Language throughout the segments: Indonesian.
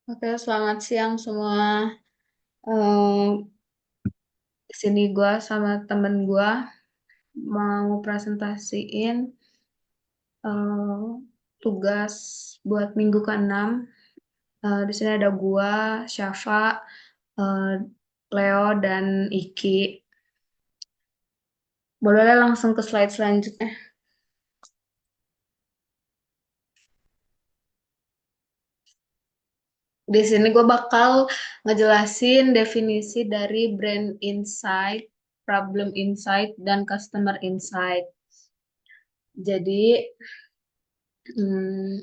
Oke, selamat siang semua. Di sini gue sama temen gue mau presentasiin eh, tugas buat minggu ke-6. Di sini ada gue, Syafa, eh, Leo, dan Iki. Boleh langsung ke slide selanjutnya. Di sini gue bakal ngejelasin definisi dari brand insight, problem insight, dan customer insight. Jadi, Hmm,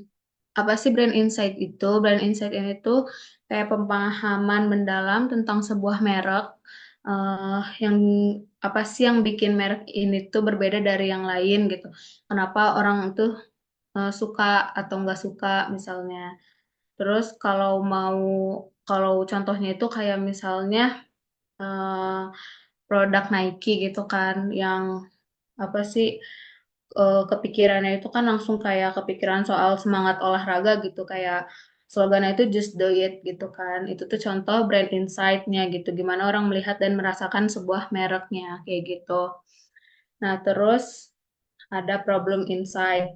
apa sih brand insight itu? Brand insight ini tuh kayak pemahaman mendalam tentang sebuah merek, yang apa sih yang bikin merek ini tuh berbeda dari yang lain gitu. Kenapa orang itu suka atau nggak suka misalnya. Terus kalau contohnya itu kayak misalnya eh, produk Nike gitu kan, yang apa sih kepikirannya itu kan langsung kayak kepikiran soal semangat olahraga gitu kayak slogannya itu just do it gitu kan itu tuh contoh brand insight-nya gitu gimana orang melihat dan merasakan sebuah mereknya kayak gitu. Nah terus ada problem insight,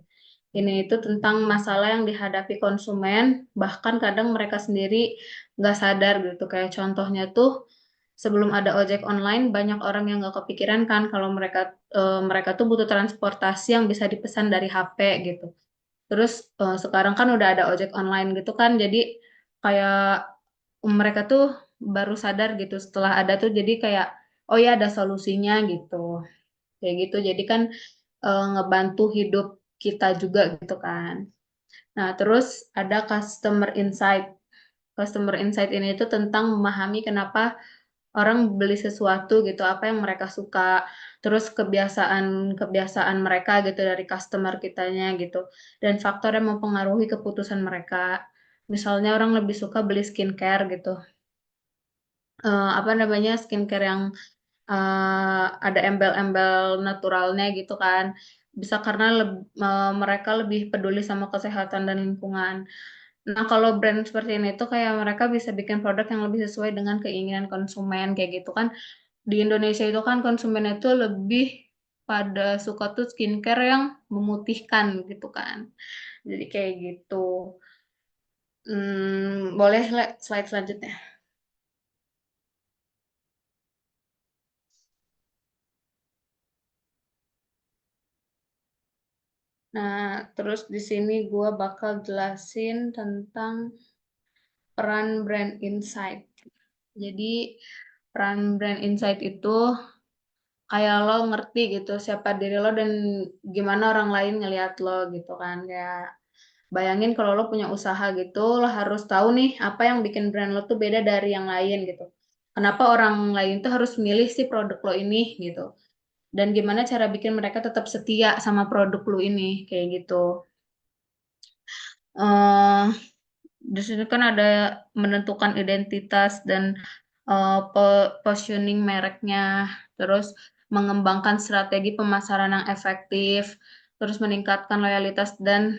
ini itu tentang masalah yang dihadapi konsumen bahkan kadang mereka sendiri nggak sadar gitu kayak contohnya tuh sebelum ada ojek online, banyak orang yang nggak kepikiran kan kalau mereka tuh butuh transportasi yang bisa dipesan dari HP gitu. Terus sekarang kan udah ada ojek online gitu kan, jadi kayak mereka tuh baru sadar gitu setelah ada tuh jadi kayak oh ya ada solusinya gitu. Kayak gitu. Jadi kan ngebantu hidup kita juga gitu kan. Nah, terus ada customer insight. Customer insight ini tuh tentang memahami kenapa orang beli sesuatu gitu, apa yang mereka suka, terus kebiasaan mereka gitu dari customer kitanya gitu, dan faktor yang mempengaruhi keputusan mereka. Misalnya orang lebih suka beli skincare gitu, apa namanya skincare yang ada embel-embel naturalnya gitu kan. Bisa karena mereka lebih peduli sama kesehatan dan lingkungan. Nah, kalau brand seperti ini tuh kayak mereka bisa bikin produk yang lebih sesuai dengan keinginan konsumen kayak gitu kan. Di Indonesia itu kan konsumen itu lebih pada suka tuh skincare yang memutihkan gitu kan. Jadi kayak gitu. Boleh slide selanjutnya. Nah, terus di sini gue bakal jelasin tentang peran brand insight. Jadi peran brand insight itu kayak lo ngerti gitu siapa diri lo dan gimana orang lain ngelihat lo gitu kan. Kayak bayangin kalau lo punya usaha gitu, lo harus tahu nih apa yang bikin brand lo tuh beda dari yang lain gitu. Kenapa orang lain tuh harus milih si produk lo ini gitu. Dan gimana cara bikin mereka tetap setia sama produk lo ini kayak gitu. eh di sini kan ada menentukan identitas dan positioning mereknya, terus mengembangkan strategi pemasaran yang efektif, terus meningkatkan loyalitas dan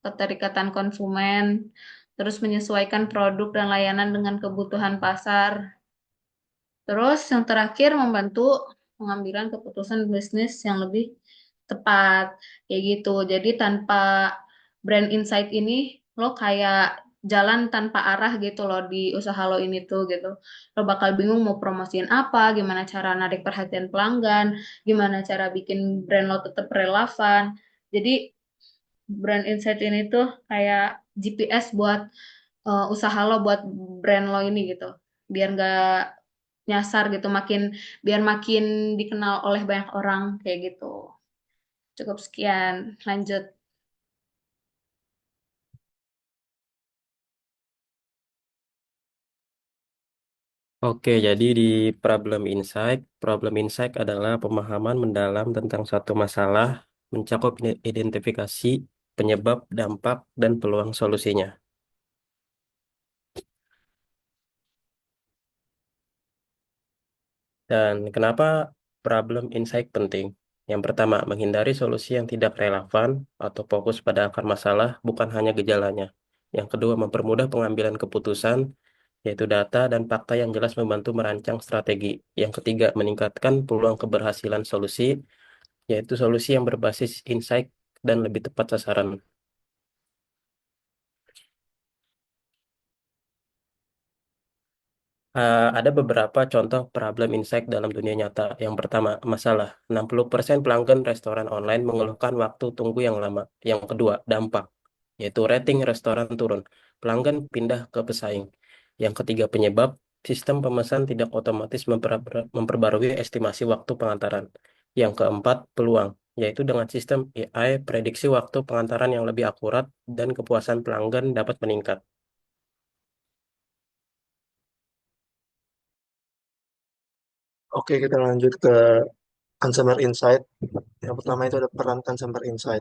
keterikatan konsumen, terus menyesuaikan produk dan layanan dengan kebutuhan pasar. Terus yang terakhir membantu pengambilan keputusan bisnis yang lebih tepat kayak gitu. Jadi tanpa brand insight ini lo kayak jalan tanpa arah gitu loh di usaha lo ini tuh gitu. Lo bakal bingung mau promosiin apa, gimana cara narik perhatian pelanggan, gimana cara bikin brand lo tetap relevan. Jadi brand insight ini tuh kayak GPS buat usaha lo buat brand lo ini gitu biar nggak nyasar gitu biar makin dikenal oleh banyak orang kayak gitu. Cukup sekian, lanjut. Oke, jadi di problem insight adalah pemahaman mendalam tentang suatu masalah, mencakup identifikasi penyebab, dampak, dan peluang solusinya. Dan kenapa problem insight penting? Yang pertama, menghindari solusi yang tidak relevan atau fokus pada akar masalah, bukan hanya gejalanya. Yang kedua, mempermudah pengambilan keputusan, yaitu data dan fakta yang jelas membantu merancang strategi. Yang ketiga, meningkatkan peluang keberhasilan solusi, yaitu solusi yang berbasis insight dan lebih tepat sasaran. Ada beberapa contoh problem insight dalam dunia nyata. Yang pertama, masalah. 60% pelanggan restoran online mengeluhkan waktu tunggu yang lama. Yang kedua, dampak, yaitu rating restoran turun. Pelanggan pindah ke pesaing. Yang ketiga, penyebab, sistem pemesan tidak otomatis memperbarui estimasi waktu pengantaran. Yang keempat, peluang, yaitu dengan sistem AI, prediksi waktu pengantaran yang lebih akurat dan kepuasan pelanggan dapat meningkat. Oke, kita lanjut ke consumer insight. Yang pertama itu ada peran consumer insight.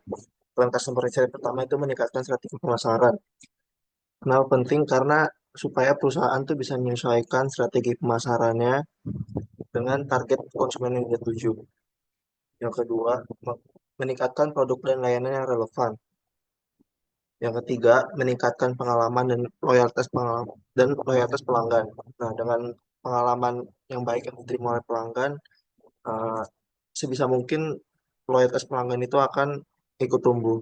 Peran customer insight pertama itu meningkatkan strategi pemasaran. Kenapa penting? Karena supaya perusahaan tuh bisa menyesuaikan strategi pemasarannya dengan target konsumen yang dia tuju. Yang kedua, meningkatkan produk dan layanan yang relevan. Yang ketiga, meningkatkan pengalaman dan loyalitas pelanggan. Nah, dengan pengalaman yang baik yang diterima oleh pelanggan, eh, sebisa mungkin loyalitas pelanggan itu akan ikut tumbuh.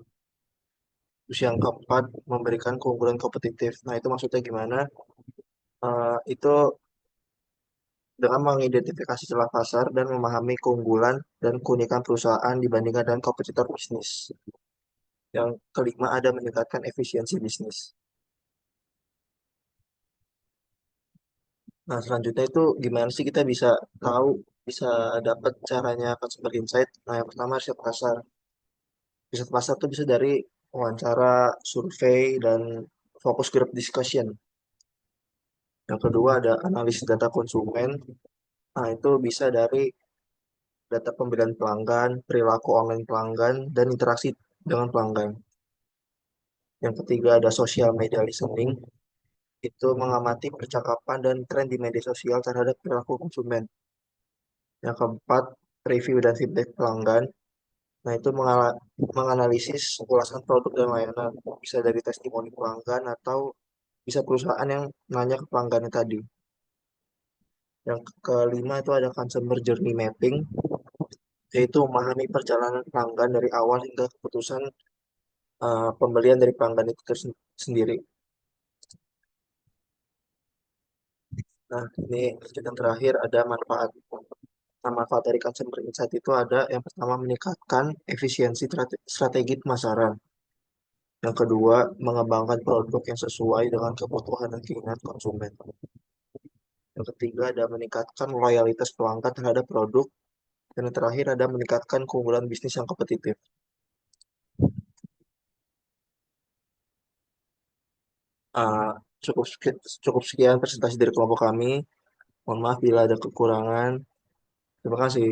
Terus yang keempat, memberikan keunggulan kompetitif. Nah, itu maksudnya gimana? Itu dengan mengidentifikasi celah pasar dan memahami keunggulan dan keunikan perusahaan dibandingkan dengan kompetitor bisnis. Yang kelima, ada meningkatkan efisiensi bisnis. Nah, selanjutnya itu gimana sih kita bisa tahu, bisa dapat caranya consumer insight? Nah, yang pertama riset pasar. Riset pasar itu bisa dari wawancara, survei, dan focus group discussion. Yang kedua ada analisis data konsumen. Nah, itu bisa dari data pembelian pelanggan, perilaku online pelanggan, dan interaksi dengan pelanggan. Yang ketiga ada social media listening. Itu mengamati percakapan dan tren di media sosial terhadap perilaku konsumen. Yang keempat, review dan feedback pelanggan. Nah, itu menganalisis ulasan produk dan layanan. Bisa dari testimoni pelanggan atau bisa perusahaan yang nanya ke pelanggannya tadi. Yang kelima itu ada consumer journey mapping, yaitu memahami perjalanan pelanggan dari awal hingga keputusan pembelian dari pelanggan itu sendiri. Nah, ini yang terakhir ada manfaat. Nah, manfaat dari consumer insight itu ada yang pertama meningkatkan efisiensi strategi pemasaran. Yang kedua, mengembangkan produk yang sesuai dengan kebutuhan dan keinginan konsumen. Yang ketiga, ada meningkatkan loyalitas pelanggan terhadap produk. Dan yang terakhir, ada meningkatkan keunggulan bisnis yang kompetitif. Ah, cukup sekian presentasi dari kelompok kami. Mohon maaf bila ada kekurangan. Terima kasih.